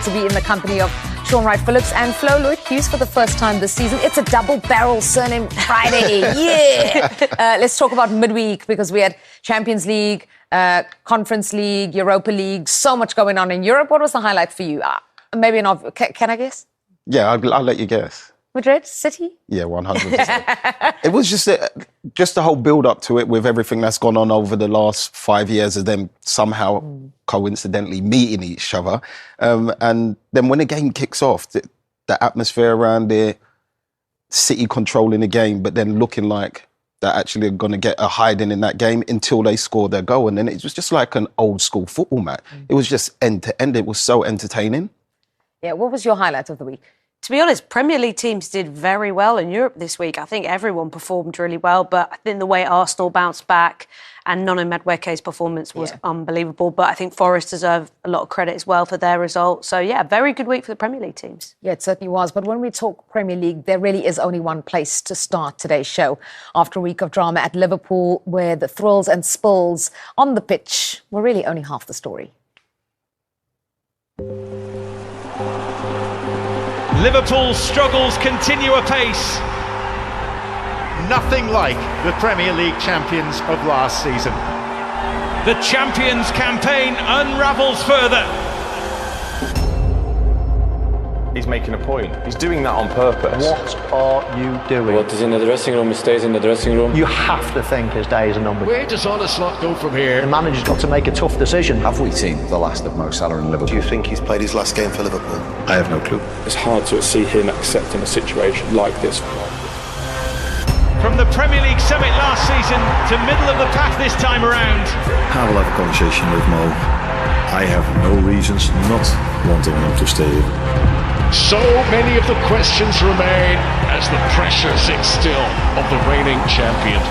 to be in the company of Sean Wright-Phillips and Flo Lloyd-Hughes for the first time this season. It's a double-barrel surname Friday. Yeah! Let's talk about midweek, because we had Champions League, Conference League, Europa League, so much going on in Europe. What was the highlight for you? Maybe not. Can I guess? Yeah, I'll let you guess. Madrid City? Yeah, 100%. It was just the whole build-up to it with everything that's gone on over the last 5 years of them somehow coincidentally meeting each other. And then when the game kicks off, the atmosphere around it, City controlling the game, but then looking like they're actually going to get a hiding in that game until they score their goal. And then it was just like an old-school football match. It was just end-to-end. It was so entertaining. Yeah, what was your highlight of the week? To be honest, Premier League teams did very well in Europe this week. I think everyone performed really well, but I think the way Arsenal bounced back and Nono Madueke's performance was unbelievable. But I think Forest deserve a lot of credit as well for their result. So, yeah, very good week for the Premier League teams. Yeah, it certainly was. But when we talk Premier League, there really is only one place to start today's show. After a week of drama at Liverpool, where the thrills and spills on the pitch were really only half the story. Liverpool's struggles continue apace. Nothing like the Premier League champions of last season. The Champions campaign unravels further. He's making a point. He's doing that on purpose. What are you doing? What is in the dressing room stays in the dressing room. You have to think his days are numbered. Where does Arne Slot go from here? The manager's got to make a tough decision. Have we seen the last of Mo Salah in Liverpool? Do you think he's played his last game for Liverpool? I have no clue. It's hard to see him accepting a situation like this. From the Premier League summit last season to middle of the pack this time around. I will have a conversation with Mo. I have no reasons not wanting him to stay. So many of the questions remain as the pressure sits still of the reigning champion.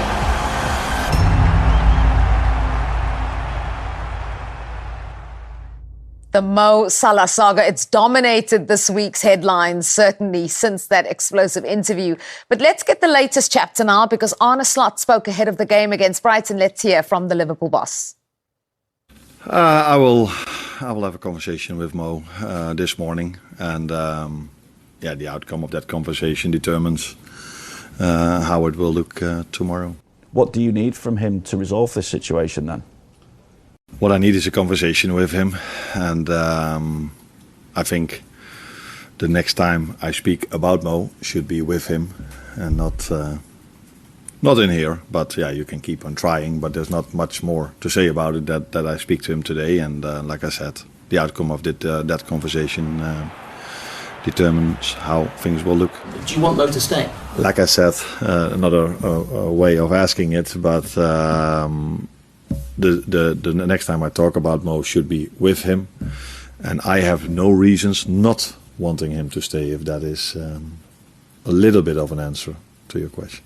The Mo Salah saga, it's dominated this week's headlines, certainly since that explosive interview. But let's get the latest chapter now, because Arne Slot spoke ahead of the game against Brighton. Let's hear from the Liverpool boss. I will have a conversation with Mo this morning, and the outcome of that conversation determines how it will look tomorrow. What do you need from him to resolve this situation then? What I need is a conversation with him, and I think the next time I speak about Mo should be with him and not in here. But yeah, you can keep on trying, but there's not much more to say about it that I speak to him today. And like I said, the outcome of that conversation determines how things will look. Do you want Mo to stay? Like I said, another way of asking it, but the next time I talk about Mo should be with him, and I have no reasons not wanting him to stay, if that is a little bit of an answer to your question.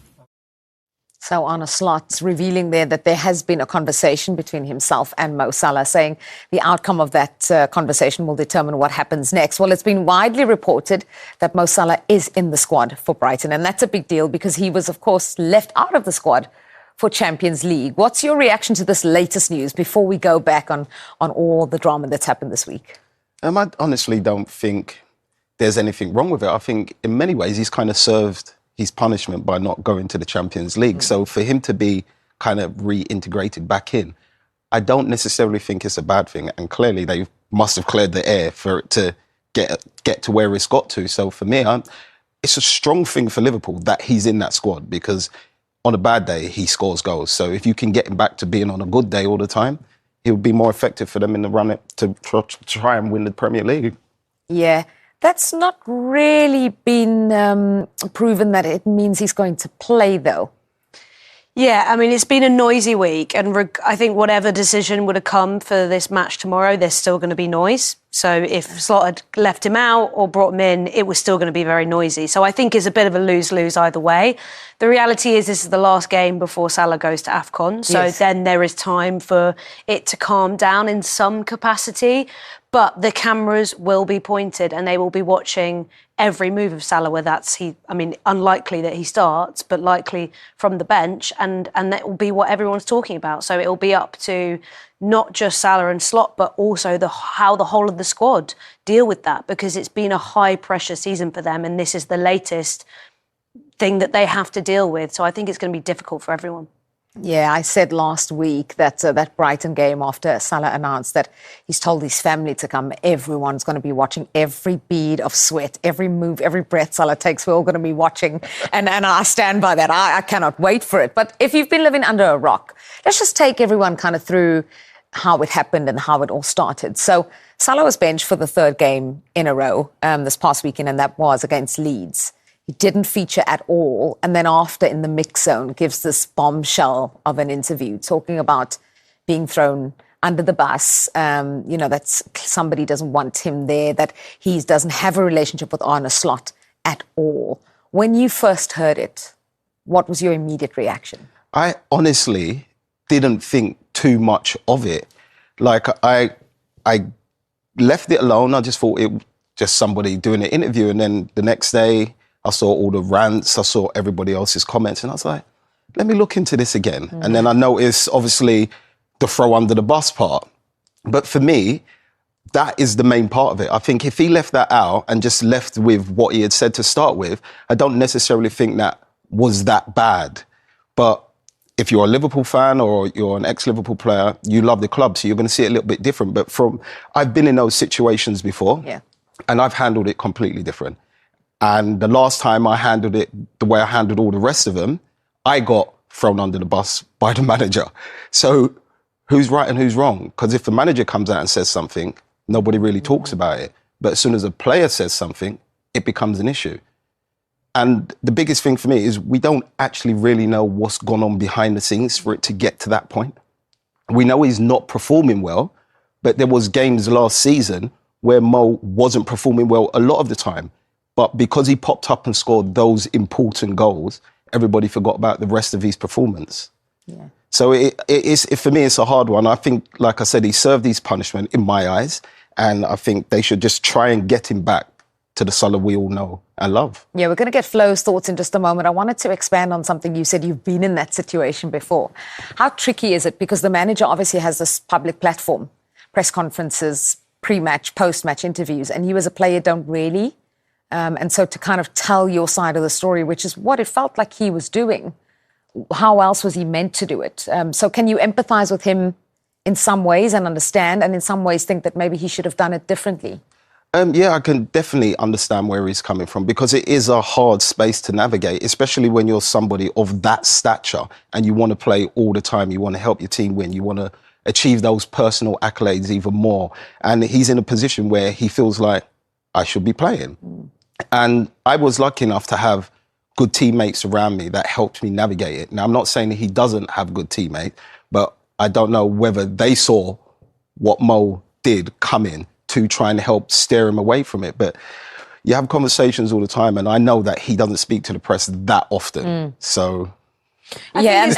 So Arne Slot revealing there that there has been a conversation between himself and Mo Salah, saying the outcome of that conversation will determine what happens next. Well, it's been widely reported that Mo Salah is in the squad for Brighton, and that's a big deal because he was, of course, left out of the squad for Champions League. What's your reaction to this latest news before we go back on all the drama that's happened this week? I honestly don't think there's anything wrong with it. I think in many ways he's kind of served his punishment by not going to the Champions League. So for him to be kind of reintegrated back in, I don't necessarily think it's a bad thing. And clearly they must have cleared the air for it to get to where it's got to. So for me, it's a strong thing for Liverpool that he's in that squad, because on a bad day, he scores goals. So if you can get him back to being on a good day all the time, he would be more effective for them in the run to try and win the Premier League. Yeah. That's not really been proven that it means he's going to play, though. Yeah, I mean, it's been a noisy week, and I think whatever decision would have come for this match tomorrow, there's still going to be noise. So if Slot had left him out or brought him in, it was still going to be very noisy. So I think it's a bit of a lose-lose either way. The reality is this is the last game before Salah goes to AFCON. So then there is time for it to calm down in some capacity. But the cameras will be pointed and they will be watching every move of Salah, whether that's unlikely that he starts, but likely from the bench. And that will be what everyone's talking about. So it will be up to not just Salah and Slot, but also how the whole of the squad deal with that, because it's been a high-pressure season for them, and this is the latest thing that they have to deal with. So I think it's going to be difficult for everyone. Yeah, I said last week that that Brighton game, after Salah announced that he's told his family to come, everyone's going to be watching every bead of sweat, every move, every breath Salah takes. We're all going to be watching. And I stand by that. I cannot wait for it. But if you've been living under a rock, let's just take everyone kind of through how it happened and how it all started. So Salah was benched for the third game in a row this past weekend, and that was against Leeds. He didn't feature at all. And then after, in the mix zone, gives this bombshell of an interview talking about being thrown under the bus, that somebody doesn't want him there, that he doesn't have a relationship with Arne Slot at all. When you first heard it, what was your immediate reaction? I honestly didn't think too much of it. Like, I left it alone. I just thought it was just somebody doing an interview. And then the next day, I saw all the rants, I saw everybody else's comments, and I was like, let me look into this again. Mm. And then I noticed, obviously, the throw under the bus part. But for me, that is the main part of it. I think if he left that out and just left with what he had said to start with, I don't necessarily think that was that bad. But if you're a Liverpool fan or you're an ex-Liverpool player, you love the club, so you're going to see it a little bit different. But I've been in those situations before, and I've handled it completely different. And the last time I handled it the way I handled all the rest of them, I got thrown under the bus by the manager. So who's right and who's wrong? Because if the manager comes out and says something, nobody really talks about it. But as soon as a player says something, it becomes an issue. And the biggest thing for me is we don't actually really know what's gone on behind the scenes for it to get to that point. We know he's not performing well, but there was games last season where Mo wasn't performing well a lot of the time. But because he popped up and scored those important goals, everybody forgot about the rest of his performance. Yeah. So for me, it's a hard one. I think, like I said, he served his punishment in my eyes. And I think they should just try and get him back to the Salah we all know and love. Yeah, we're going to get Flo's thoughts in just a moment. I wanted to expand on something you said. You've been in that situation before. How tricky is it? Because the manager obviously has this public platform, press conferences, pre-match, post-match interviews, and you as a player don't really. And so to kind of tell your side of the story, which is what it felt like he was doing, how else was he meant to do it? So can you empathize with him in some ways and understand, and in some ways think that maybe he should have done it differently? Yeah, I can definitely understand where he's coming from, because it is a hard space to navigate, especially when you're somebody of that stature and you want to play all the time. You want to help your team win. You want to achieve those personal accolades even more. And he's in a position where he feels like, I should be playing. Mm. And I was lucky enough to have good teammates around me that helped me navigate it. Now, I'm not saying that he doesn't have good teammates, but I don't know whether they saw what Mo did come in to try and help steer him away from it. But you have conversations all the time, and I know that he doesn't speak to the press that often. Mm. So, I think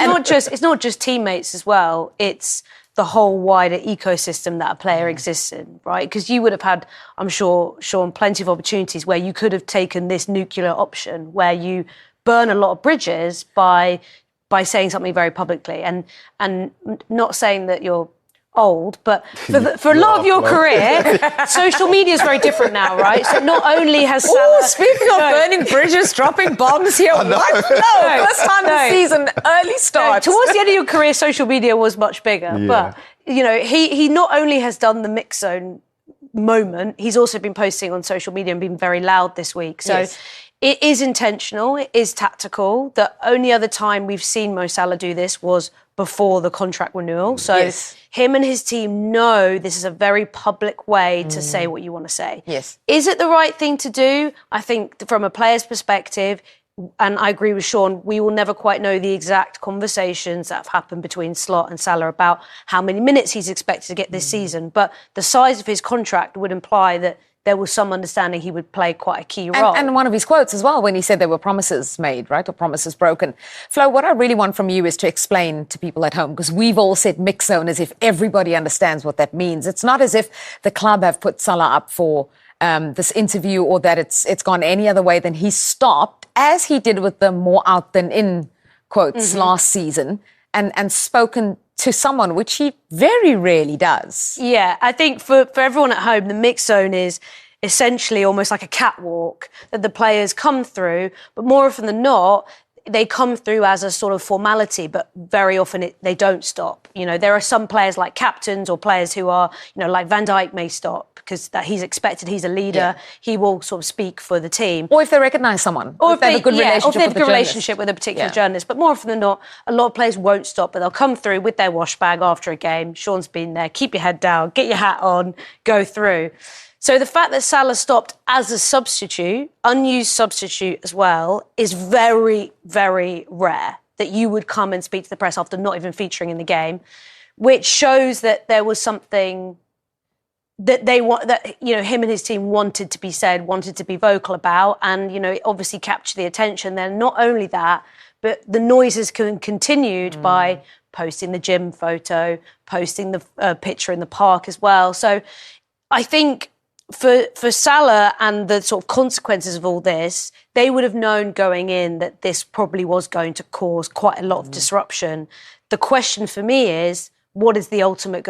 it's not just teammates as well. It's the whole wider ecosystem that a player exists in, right? Because you would have had, I'm sure, Sean, plenty of opportunities where you could have taken this nuclear option, where you burn a lot of bridges by saying something very publicly, and not saying that you're old, but for a lot of your career, social media is very different now, right? So not only has Salah... speaking of burning bridges, dropping bombs here, what? No, first time this season, early start. Towards the end of your career, social media was much bigger. Yeah. But, he not only has done the mix zone moment, he's also been posting on social media and been very loud this week. So yes. It is intentional, it is tactical. The only other time we've seen Mo Salah do this was before the contract renewal. So yes. Him and his team know this is a very public way to say what you want to say. Yes. Is it the right thing to do? I think from a player's perspective, and I agree with Sean, we will never quite know the exact conversations that have happened between Slot and Salah about how many minutes he's expected to get this season. But the size of his contract would imply that there was some understanding he would play quite a key role. And one of his quotes as well, when he said there were promises made, right, or promises broken. Flo, what I really want from you is to explain to people at home, because we've all said mix zone as if everybody understands what that means. It's not as if the club have put Salah up for this interview, or that it's gone any other way than he stopped, as he did with the more out than in quotes last season, and spoken to someone, which he very rarely does. Yeah, I think for everyone at home, the mix zone is essentially almost like a catwalk that the players come through, but more often than not, they come through as a sort of formality, but very often they don't stop. You know, there are some players like captains or players who are, you know, like Van Dijk may stop because that he's expected, he's a leader, Yeah. he will sort of speak for the team. Or if they recognise someone. Or if they have a good relationship, with the journalist. relationship with a particular journalist. But more often than not, a lot of players won't stop, but they'll come through with their wash bag after a game. Sean's been there, keep your head down, get your hat on, go through. So the fact that Salah stopped as a substitute, unused substitute as well, is very, very rare that you would come and speak to the press after not even featuring in the game, which shows that there was something that they want, that, you know, him and his team wanted to be said, wanted to be vocal about, and, you know, it obviously captured the attention. Then not only that, but the noises continued by posting the gym photo, posting the picture in the park as well. So I think for Salah and the sort of consequences of all this, they would have known going in that this probably was going to cause quite a lot of disruption. The question for me is, what is the ultimate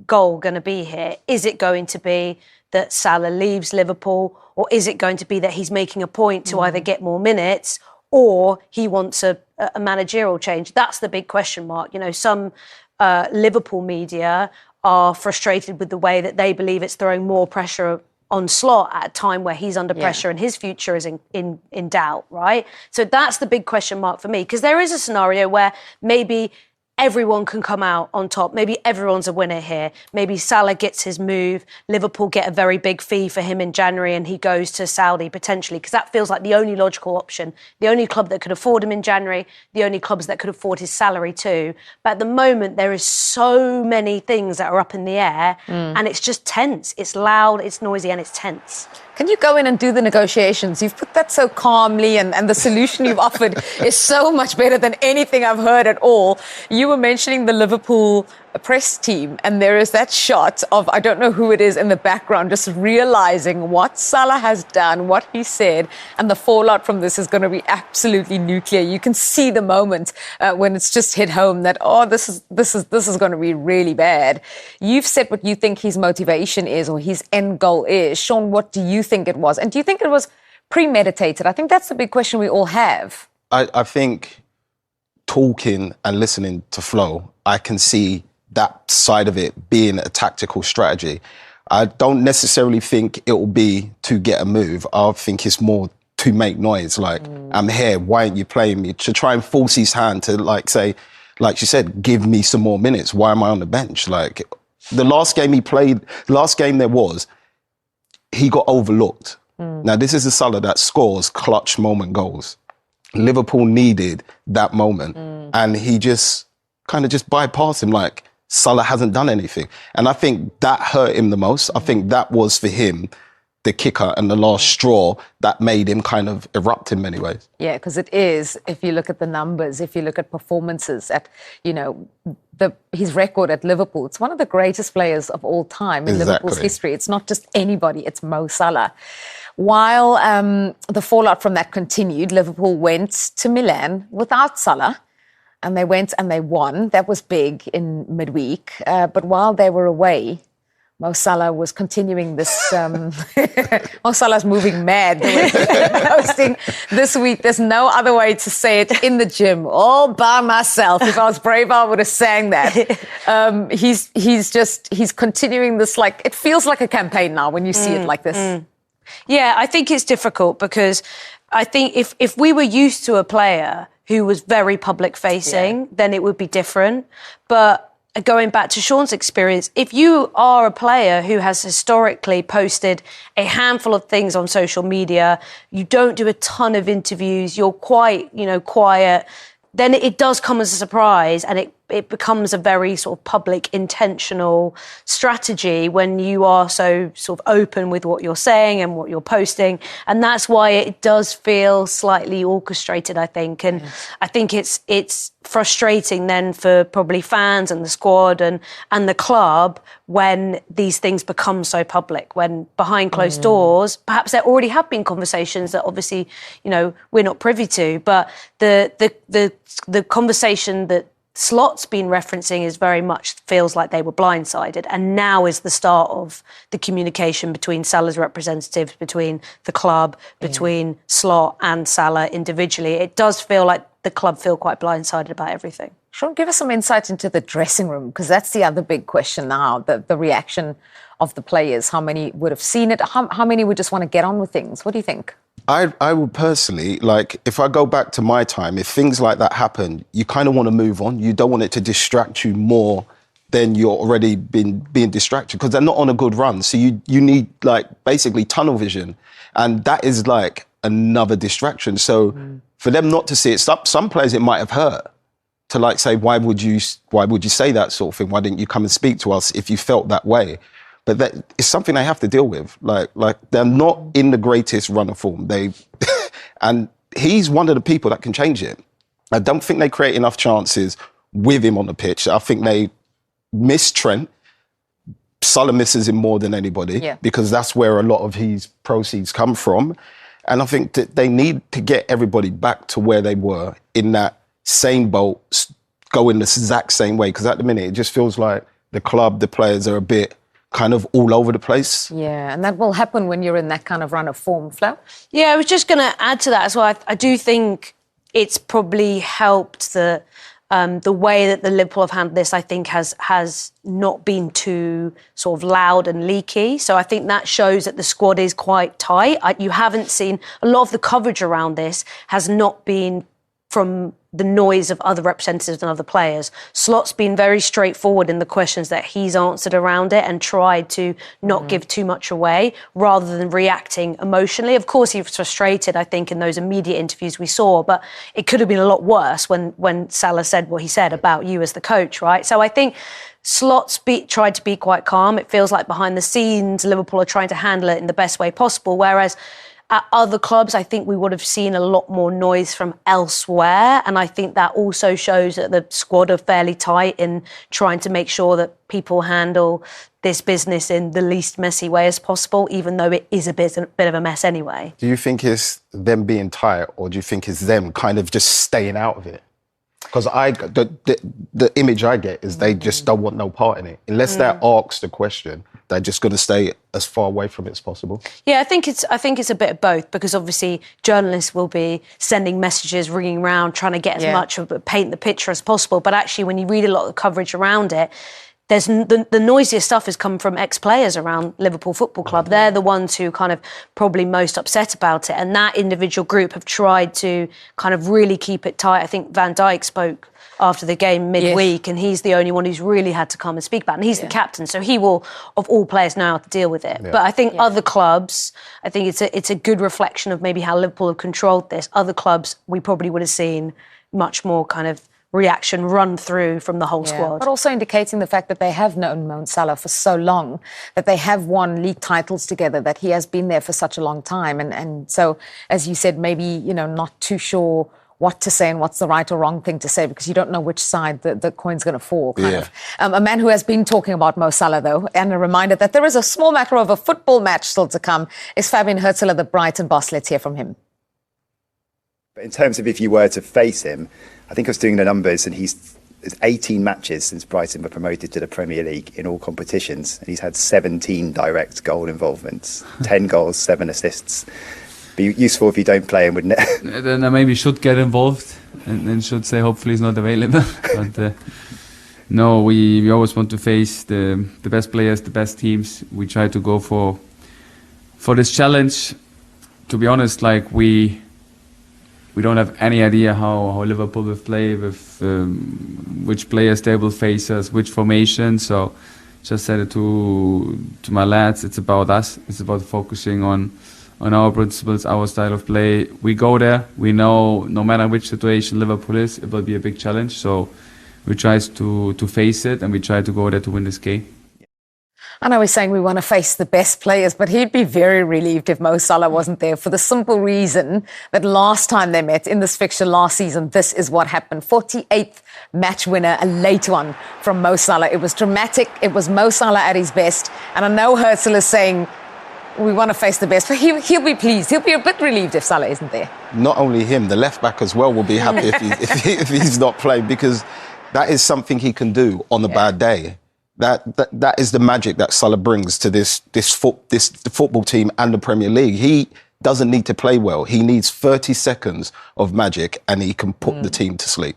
goal going to be here? Is it going to be that Salah leaves Liverpool, or is it going to be that he's making a point to either get more minutes or he wants a managerial change? That's the big question mark. You know, some Liverpool media are frustrated with the way that they believe it's throwing more pressure on Slot at a time where he's under pressure and his future is in doubt, right? So that's the big question mark for me, because there is a scenario where maybe everyone can come out on top. Maybe everyone's a winner here. Maybe Salah gets his move. Liverpool get a very big fee for him in January and he goes to Saudi potentially, because that feels like the only logical option. The only club that could afford him in January, the only clubs that could afford his salary too. But at the moment, there is so many things that are up in the air and it's just tense. It's loud, it's noisy and it's tense. Can you go in and do the negotiations? You've put that so calmly, and the solution you've offered is so much better than anything I've heard at all. You were mentioning the Liverpool press team, and there is that shot of, I don't know who it is in the background, just realizing what Salah has done, what he said, and the fallout from this is going to be absolutely nuclear. You can see the moment when it's just hit home that, oh, this is going to be really bad. You've said what you think his motivation is, or his end goal is. Sean, what do you think it was? And do you think it was premeditated? I think that's the big question we all have. I think talking and listening to Flo, I can see that side of it being a tactical strategy. I don't necessarily think it will be to get a move. I think it's more to make noise. Like, I'm here, why aren't you playing me? To try and force his hand to, like, say, like she said, give me some more minutes. Why am I on the bench? Like, the last game he played, the last game there was, he got overlooked. Now, this is a Salah that scores clutch moment goals. Liverpool needed that moment. And he just kind of just bypassed him, like, Salah hasn't done anything. And I think that hurt him the most. I think that was, for him, the kicker and the last straw that made him kind of erupt in many ways. Yeah, because it is, if you look at the numbers, if you look at performances, at, you know, his record at Liverpool, it's one of the greatest players of all time in Liverpool's history. It's not just anybody, it's Mo Salah. While the fallout from that continued, Liverpool went to Milan without Salah. And they went and they won. That was big in midweek. But while they were away, Mo Salah was continuing this... Mo Salah's moving mad. They were posting this week. There's no other way to say it, in the gym, all by myself. If I was brave, I would have sang that. He's continuing this, like, it feels like a campaign now when you see it like this. Yeah, I think it's difficult because I think if we were used to a player who was very public-facing, then it would be different. But going back to Sean's experience, if you are a player who has historically posted a handful of things on social media, you don't do a ton of interviews, you're quite, quiet, then it does come as a surprise, and it becomes a very sort of public, intentional strategy when you are so sort of open with what you're saying and what you're posting. And that's why it does feel slightly orchestrated, I think. And I think it's frustrating then for probably fans and the squad and the club when these things become so public, when behind closed doors, perhaps there already have been conversations that obviously, we're not privy to, but the conversation that Slot's been referencing is very much feels like they were blindsided, and now is the start of the communication between Salah's representatives, between the club, between Slot and Salah individually. It does feel like the club feel quite blindsided about everything. Sean, give us some insight into the dressing room, because that's the other big question now, the reaction of the players. How many would have seen it? How many would just want to get on with things? What do you think? I would personally, like, if I go back to my time, if things like that happen, you kind of want to move on. You don't want it to distract you more than you're already being distracted, because they're not on a good run. So you need, like, basically tunnel vision. And that is, like, another distraction. So for them not to see it, some players it might have hurt to, like, say, why would you say that sort of thing? Why didn't you come and speak to us if you felt that way? But that is something they have to deal with. Like they're not in the greatest run of form. And he's one of the people that can change it. I don't think they create enough chances with him on the pitch. I think they miss Trent. Salah misses him more than anybody because that's where a lot of his proceeds come from. And I think that they need to get everybody back to where they were in that same boat, going the exact same way. Because at the minute, it just feels like the club, the players are a bit kind of all over the place. Yeah, and that will happen when you're in that kind of run of form, Flo. Yeah, I was just going to add to that as well. I do think it's probably helped the way that the Liverpool have handled this, I think, has not been too sort of loud and leaky. So I think that shows that the squad is quite tight. You haven't seen a lot of the coverage around this has not been from the noise of other representatives and other players. Slot's been very straightforward in the questions that he's answered around it and tried to not give too much away rather than reacting emotionally. Of course, he was frustrated, I think, in those immediate interviews we saw, but it could have been a lot worse when Salah said what he said about you as the coach, right? So I think Slot's tried to be quite calm. It feels like behind the scenes, Liverpool are trying to handle it in the best way possible, whereas at other clubs, I think we would have seen a lot more noise from elsewhere. And I think that also shows that the squad are fairly tight in trying to make sure that people handle this business in the least messy way as possible, even though it is a bit of a mess anyway. Do you think it's them being tight, or do you think it's them kind of just staying out of it? Because the image I get is they just don't want no part in it. Unless they're asked the question, they're just going to stay as far away from it as possible. Yeah, I think it's a bit of both, because obviously journalists will be sending messages, ringing around, trying to get as much of paint the picture as possible. But actually, when you read a lot of the coverage around it, there's the noisiest stuff has come from ex-players around Liverpool Football Club. They're the ones who kind of probably most upset about it. And that individual group have tried to kind of really keep it tight. I think Van Dijk spoke after the game midweek, and he's the only one who's really had to come and speak about it. And he's the captain, so he will, of all players, know how to deal with it. But I think other clubs, I think it's a good reflection of maybe how Liverpool have controlled this. Other clubs, we probably would have seen much more kind of reaction run through from the whole squad. But also indicating the fact that they have known Mo Salah for so long, that they have won league titles together, that he has been there for such a long time. And so, as you said, maybe, not too sure what to say and what's the right or wrong thing to say, because you don't know which side the coin's going to fall, kind of. A man who has been talking about Mo Salah, though, and a reminder that there is a small matter of a football match still to come, is Fabian Hurtler, the Brighton boss. Let's hear from him. But in terms of if you were to face him, I think I was doing the numbers, and there's 18 matches since Brighton were promoted to the Premier League in all competitions, and he's had 17 direct goal involvements, 10 goals, 7 assists. Be useful if you don't play him, wouldn't it? Then I maybe should get involved and should say hopefully he's not available. But no, we always want to face the best players, the best teams. We try to go for this challenge. To be honest, like we don't have any idea how Liverpool will play, with which players they will face us, which formation. So just said it to my lads, it's about us. It's about focusing on our principles, our style of play. We go there. We know no matter which situation Liverpool is, it will be a big challenge. So we try to face it, and we try to go there to win this game. I know we're saying we want to face the best players, but he'd be very relieved if Mo Salah wasn't there, for the simple reason that last time they met in this fixture last season, this is what happened. 48th match winner, a late one from Mo Salah. It was dramatic. It was Mo Salah at his best. And I know Herzl is saying we want to face the best, but he'll be pleased. He'll be a bit relieved if Salah isn't there. Not only him, the left back as well will be happy if he's not playing, because That is something he can do on a bad day. That is the magic that Salah brings to the football team and the Premier League. He doesn't need to play well. He needs 30 seconds of magic and he can put the team to sleep.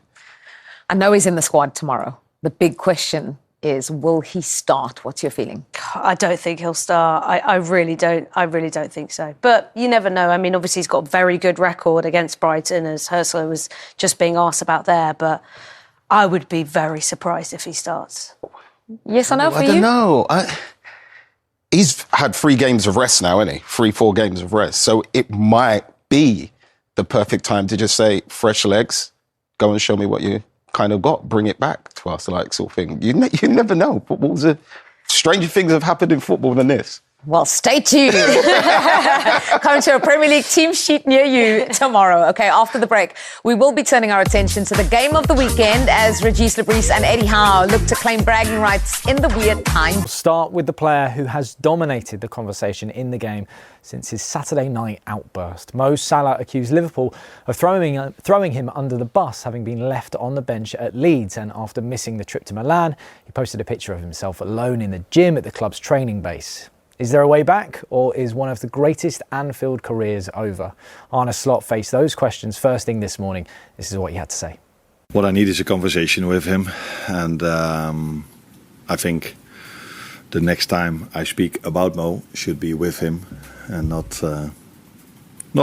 I know he's in the squad tomorrow. The big question is, will he start? What's your feeling? I don't think he'll start. I really don't. I really don't think so. But you never know. I mean, obviously he's got a very good record against Brighton, as Ursula was just being asked about there. But I would be very surprised if he starts. Yes or no for you? I don't know. He's had 3 games of rest now, hasn't he? 3-4 games of rest. So it might be the perfect time to just say, fresh legs, go and show me what you kind of got, bring it back to us, like sort of thing. You never know. Stranger things have happened in football than this. Well, stay tuned. Coming to a Premier League team sheet near you tomorrow. Okay, after the break, we will be turning our attention to the game of the weekend as Regis Lebris and Eddie Howe look to claim bragging rights in the weird time. We'll start with the player who has dominated the conversation in the game since his Saturday night outburst. Mo Salah accused Liverpool of throwing him under the bus, having been left on the bench at Leeds, and after missing the trip to Milan, he posted a picture of himself alone in the gym at the club's training base. Is there a way back, or is one of the greatest Anfield careers over? Arne Slot faced those questions first thing this morning. This is what he had to say. What I need is a conversation with him, and I think the next time I speak about Mo should be with him and not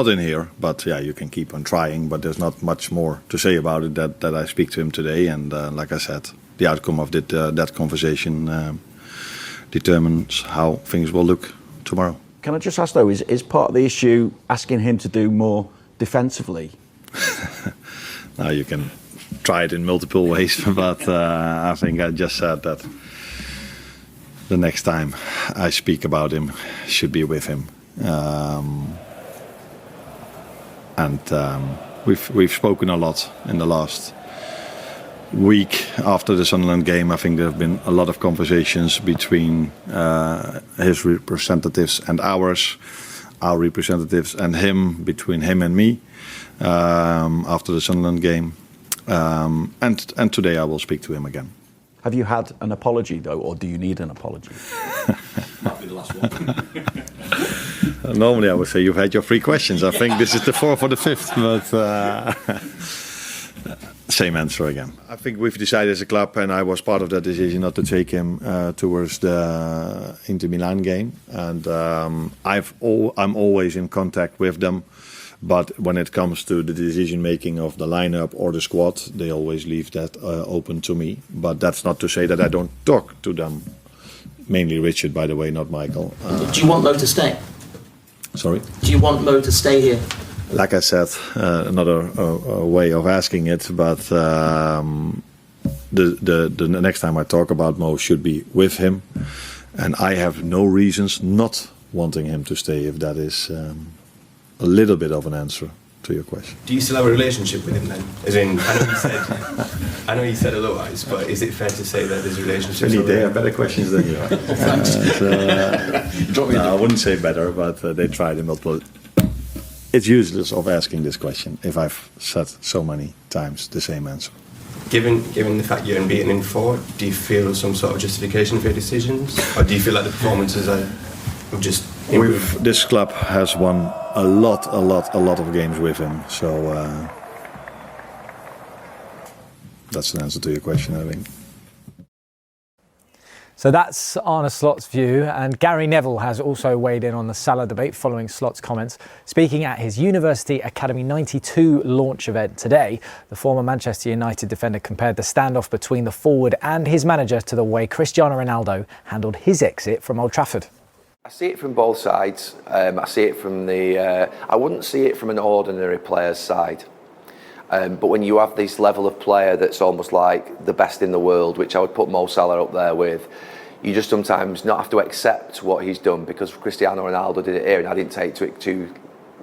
in here. But yeah, you can keep on trying, but there's not much more to say about it that I speak to him today. And like I said, the outcome of that conversation determines how things will look tomorrow. Can I just ask though, is part of the issue asking him to do more defensively? Now you can try it in multiple ways, but I think I just said that the next time I speak about him should be with him. We've spoken a lot in the last week after the Sunderland game. I think there have been a lot of conversations between his representatives and our representatives and him, between him and me, after the Sunderland game. And today I will speak to him again. Have you had an apology though, or do you need an apology? Might be the last one. Normally I would say you've had your 3 questions. I think this is the 4th or the 5th, but same answer again. I think we've decided as a club, and I was part of that decision, not to take him towards the Inter Milan game. And I'm always in contact with them. But when it comes to the decision making of the lineup or the squad, they always leave that open to me. But that's not to say that I don't talk to them. Mainly Richard, by the way, not Michael. Do you want Mo to stay? Sorry? Do you want Mo to stay here? Like I said, another way of asking it, but the next time I talk about Mo should be with him. And I have no reasons not wanting him to stay, if that is a little bit of an answer to your question. Do you still have a relationship with him then? As in, I know you said otherwise, but is it fair to say that there's a relationship? They have better questions than you. I wouldn't say better, but they tried in multiple. It's useless of asking this question if I've said so many times the same answer. Given the fact you're unbeaten in 4, do you feel some sort of justification for your decisions, or do you feel like the performances have just improved? This club has won a lot of games with him, so that's an answer to your question, I think. So that's Arne Slot's view, and Gary Neville has also weighed in on the Salah debate following Slot's comments. Speaking at his University Academy 92 launch event today, the former Manchester United defender compared the standoff between the forward and his manager to the way Cristiano Ronaldo handled his exit from Old Trafford. I see it from both sides. I see it from I wouldn't see it from an ordinary player's side. But when you have this level of player that's almost like the best in the world, which I would put Mo Salah up there with, you just sometimes not have to accept what he's done, because Cristiano Ronaldo did it here and I didn't take to it too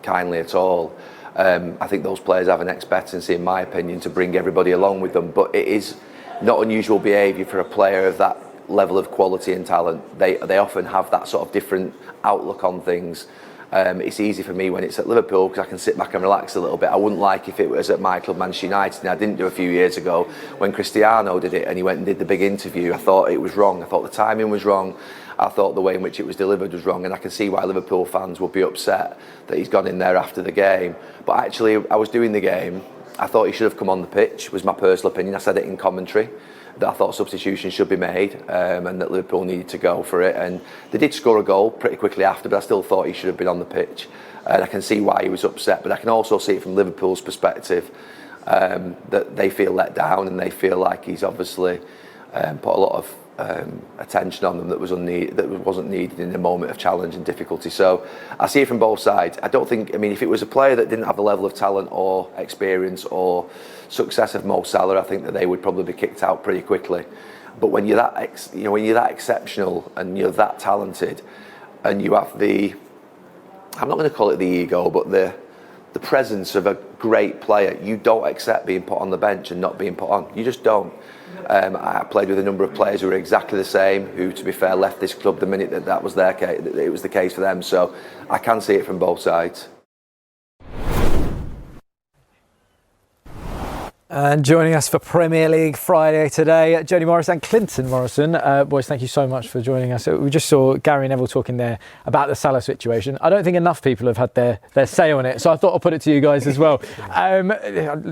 kindly at all. I think those players have an expectancy, in my opinion, to bring everybody along with them. But it is not unusual behaviour for a player of that level of quality and talent. They often have that sort of different outlook on things. It's easy for me when it's at Liverpool because I can sit back and relax a little bit. I wouldn't like if it was at my club, Manchester United, and I didn't do a few years ago when Cristiano did it and he went and did the big interview. I thought it was wrong. I thought the timing was wrong. I thought the way in which it was delivered was wrong, and I can see why Liverpool fans would be upset that he's gone in there after the game. But actually, I was doing the game. I thought he should have come on the pitch, was my personal opinion. I said it in commentary, that I thought substitutions should be made and that Liverpool needed to go for it. And they did score a goal pretty quickly after, but I still thought he should have been on the pitch. And I can see why he was upset, but I can also see it from Liverpool's perspective that they feel let down and they feel like he's obviously put a lot of attention on them that wasn't needed in a moment of challenge and difficulty. So I see it from both sides. I mean, if it was a player that didn't have the level of talent or experience or success of Mo Salah, I think that they would probably be kicked out pretty quickly. But when you're that exceptional and you're that talented, and you have I'm not going to call it the ego, but the presence of a great player, you don't accept being put on the bench and not being put on. You just don't. I played with a number of players who were exactly the same, who, to be fair, left this club the minute that was their case. It was the case for them. So I can see it from both sides. And joining us for Premier League Friday today, Jody Morris and Clinton Morrison. Boys, thank you so much for joining us. We just saw Gary Neville talking there about the Salah situation. I don't think enough people have had their say on it, so I thought I'll put it to you guys as well.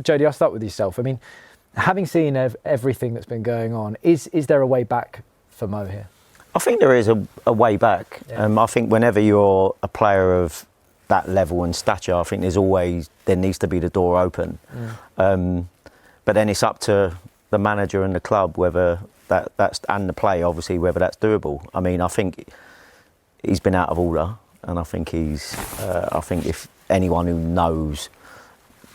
Jody, I'll start with yourself. I mean, having seen everything that's been going on, is there a way back for Mo here? I think there is a way back. Yeah. I think whenever you're a player of that level and stature, I think there needs to be the door open. But then it's up to the manager and the club whether that's and the play, obviously, whether that's doable. I mean, I think he's been out of order, and I think I think if anyone who knows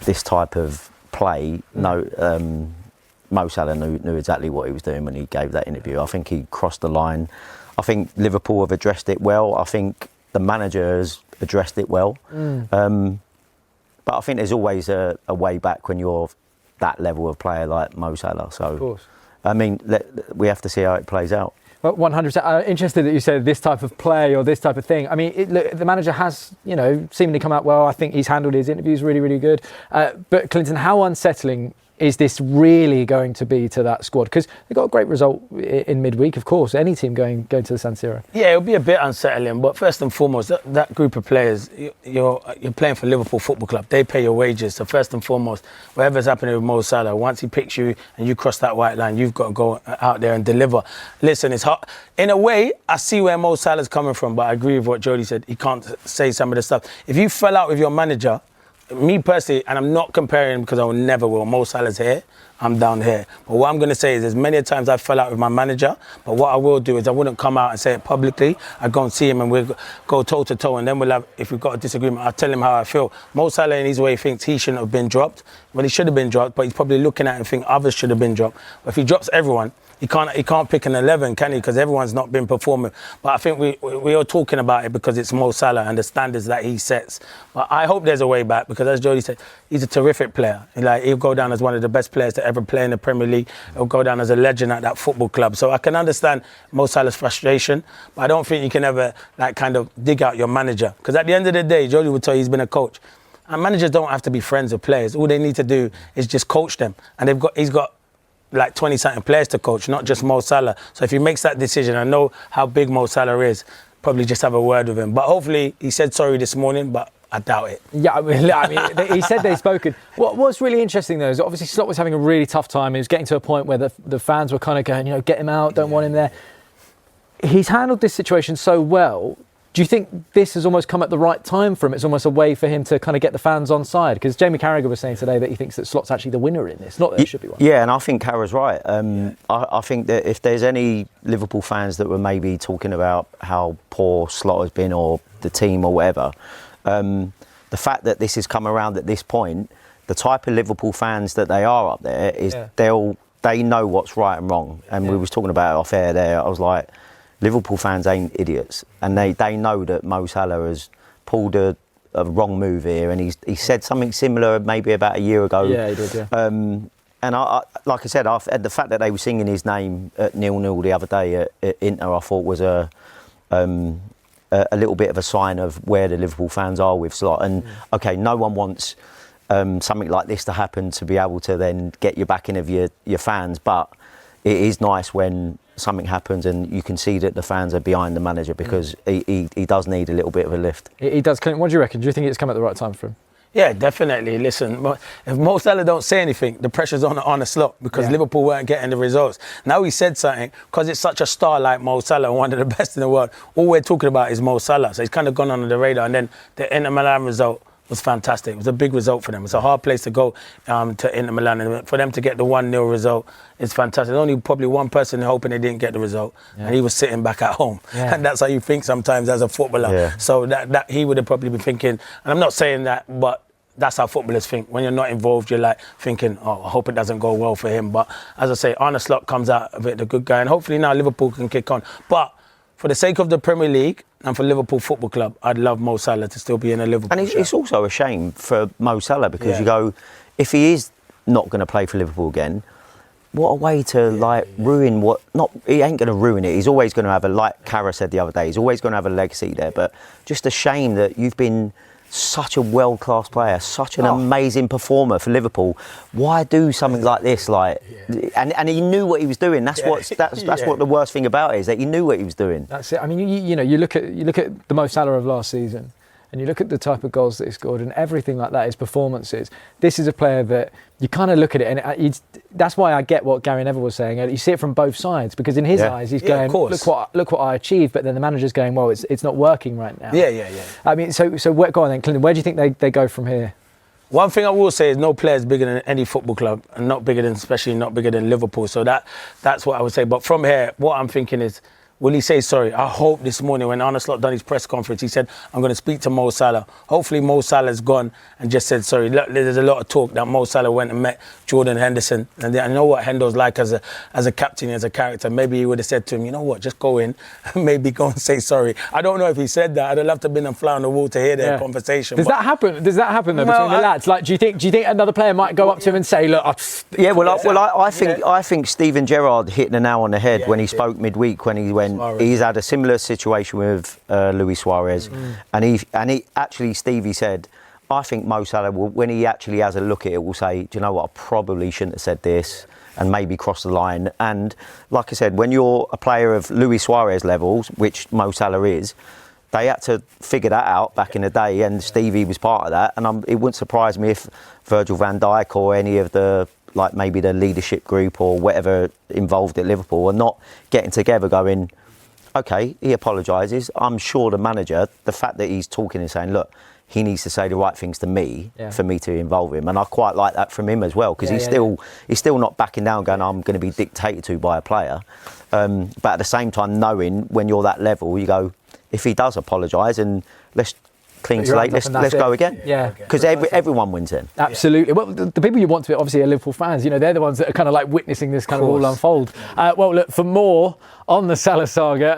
this type of play, Mo Salah knew exactly what he was doing when he gave that interview. I think he crossed the line. I think Liverpool have addressed it well. I think the manager has addressed it well. But I think there's always a way back when you're that level of player like Mo Salah. So, of course. I mean, we have to see how it plays out. Well, 100%. I'm interested that you said this type of play or this type of thing. I mean, the manager has, seemingly come out well. I think he's handled his interviews really, really good. But Clinton, how unsettling is this really going to be to that squad? Because they got a great result in midweek, of course. Any team going to the San Siro. Yeah, it'll be a bit unsettling. But first and foremost, that group of players, you're playing for Liverpool Football Club. They pay your wages. So first and foremost, whatever's happening with Mo Salah, once he picks you and you cross that white line, you've got to go out there and deliver. Listen, it's hard. In a way, I see where Mo Salah's coming from, but I agree with what Jody said. He can't say some of the stuff. If you fell out with your manager, me personally, and I'm not comparing because I never will. Mo Salah's here, I'm down here. But what I'm going to say is there's many times I fell out with my manager, but what I will do is I wouldn't come out and say it publicly. I'd go and see him and we'll go toe-to-toe, and then we'll have, if we've got a disagreement, I'll tell him how I feel. Mo Salah in his way thinks he shouldn't have been dropped. Well, he should have been dropped, but he's probably looking at it and think others should have been dropped. But if he drops everyone, he can't pick an 11, can he? Because everyone's not been performing. But I think we are talking about it because it's Mo Salah and the standards that he sets. But I hope there's a way back because, as Jody said, he's a terrific player. He'll go down as one of the best players to ever play in the Premier League. He'll go down as a legend at that football club. So I can understand Mo Salah's frustration, but I don't think you can ever kind of dig out your manager. Because at the end of the day, Jody would tell you he's been a coach. And managers don't have to be friends with players. All they need to do is just coach them. And he's got like 20-something players to coach, not just Mo Salah. So if he makes that decision, I know how big Mo Salah is, probably just have a word with him. But hopefully, he said sorry this morning, but I doubt it. Yeah, I mean he said they've spoken. What's really interesting, though, is obviously Slot was having a really tough time. He was getting to a point where the fans were kind of going, get him out, don't want him there. He's handled this situation so well. Do you think this has almost come at the right time for him? It's almost a way for him to kind of get the fans on side? Because Jamie Carragher was saying today that he thinks that Slot's actually the winner in this, not that it should be one. Yeah, and I think Carragher's right. I think that if there's any Liverpool fans that were maybe talking about how poor Slot has been or the team or whatever, the fact that this has come around at this point, the type of Liverpool fans that they are up there is they know what's right and wrong. And we was talking about it off air there. I was like, Liverpool fans ain't idiots, and they know that Mo Salah has pulled a wrong move here, and he said something similar maybe about a year ago. Yeah, he did. Yeah. And I like I said, the fact that they were singing his name at 0-0 the other day at Inter, I thought was a little bit of a sign of where the Liverpool fans are with Slot. And okay, no one wants something like this to happen to be able to then get your backing of your fans, but it is nice when something happens and you can see that the fans are behind the manager, because he does need a little bit of a lift. He does. What do you reckon? Do you think it's come at the right time for him? Yeah, definitely. Listen, if Mo Salah don't say anything, the pressure's on Arne Slot, because Liverpool weren't getting the results. Now he said something, because it's such a star like Mo Salah, one of the best in the world. All we're talking about is Mo Salah, so he's kind of gone under the radar. And then the Inter Milan result was fantastic. It was a big result for them. It's a hard place to go to Inter Milan, and for them to get the 1-0 result is fantastic. There's only probably one person hoping they didn't get the result, and he was sitting back at home. And that's how you think sometimes as a footballer. So that he would have probably been thinking, and I'm not saying that, but that's how footballers think. When you're not involved, you're like thinking, oh, I hope it doesn't go well for him. But as I say, Arne Slot comes out of it the good guy, and hopefully now Liverpool can kick on. But for the sake of the Premier League and for Liverpool Football Club, I'd love Mo Salah to still be in a Liverpool And it's also a shame for Mo Salah, because you go, if he is not going to play for Liverpool again, what a way to ruin what, not, he ain't going to ruin it. He's always going to have like Kara said the other day, he's always going to have a legacy there. But just a shame that you've been such a world-class player, such an amazing performer for Liverpool. Why do something like this? And he knew what he was doing. That's what the worst thing about it is, that he knew what he was doing. That's it. I mean, you look at the Mo Salah of last season, and you look at the type of goals that he scored and everything like that, his performances. This is a player that you kind of look at it, and that's why I get what Gary Neville was saying. You see it from both sides, because in his eyes, he's going, look what I achieved, but then the manager's going, well, it's not working right now. Yeah. I mean, so go on then, Clinton. Where do you think they go from here? One thing I will say is no player is bigger than any football club, and especially not bigger than Liverpool. So that's what I would say. But from here, what I'm thinking is, will he say sorry? I hope this morning when Arne Slot done his press conference, he said, I'm going to speak to Mo Salah. Hopefully Mo Salah's gone and just said sorry. Look, there's a lot of talk that Mo Salah went and met Jordan Henderson. And I know what Hendo's like as a captain, as a character. Maybe he would have said to him, you know what, just go in and maybe go and say sorry. I don't know if he said that. I'd have loved to have been a fly on the wall to hear their conversation. Does that happen though, between the lads? Like, do you think another player might go up to him and say, look, I think Steven Gerrard hit the nail on the head when he spoke midweek, when he went, he's had a similar situation with Luis Suarez, and he actually, Stevie said, I think Mo Salah will, when he actually has a look at it, will say, do you know what, I probably shouldn't have said this, and maybe cross the line. And like I said, when you're a player of Luis Suarez levels, which Mo Salah is, they had to figure that out back in the day, and Stevie was part of that. And it wouldn't surprise me if Virgil van Dijk or any of the, like maybe the leadership group or whatever involved at Liverpool are not getting together going, OK, he apologises. I'm sure the manager, the fact that he's talking and saying, look, he needs to say the right things to me for me to involve him. And I quite like that from him as well, because he's still not backing down going, I'm going to be dictated to by a player. But at the same time, knowing when you're that level, you go, if he does apologise, and let's clean slate, let's go again. Yeah. Because everyone wins then. Absolutely. Well, the people you want to be obviously are Liverpool fans. You know, they're the ones that are kind of like witnessing this kind of all unfold. Well, look, for more on the Salah saga,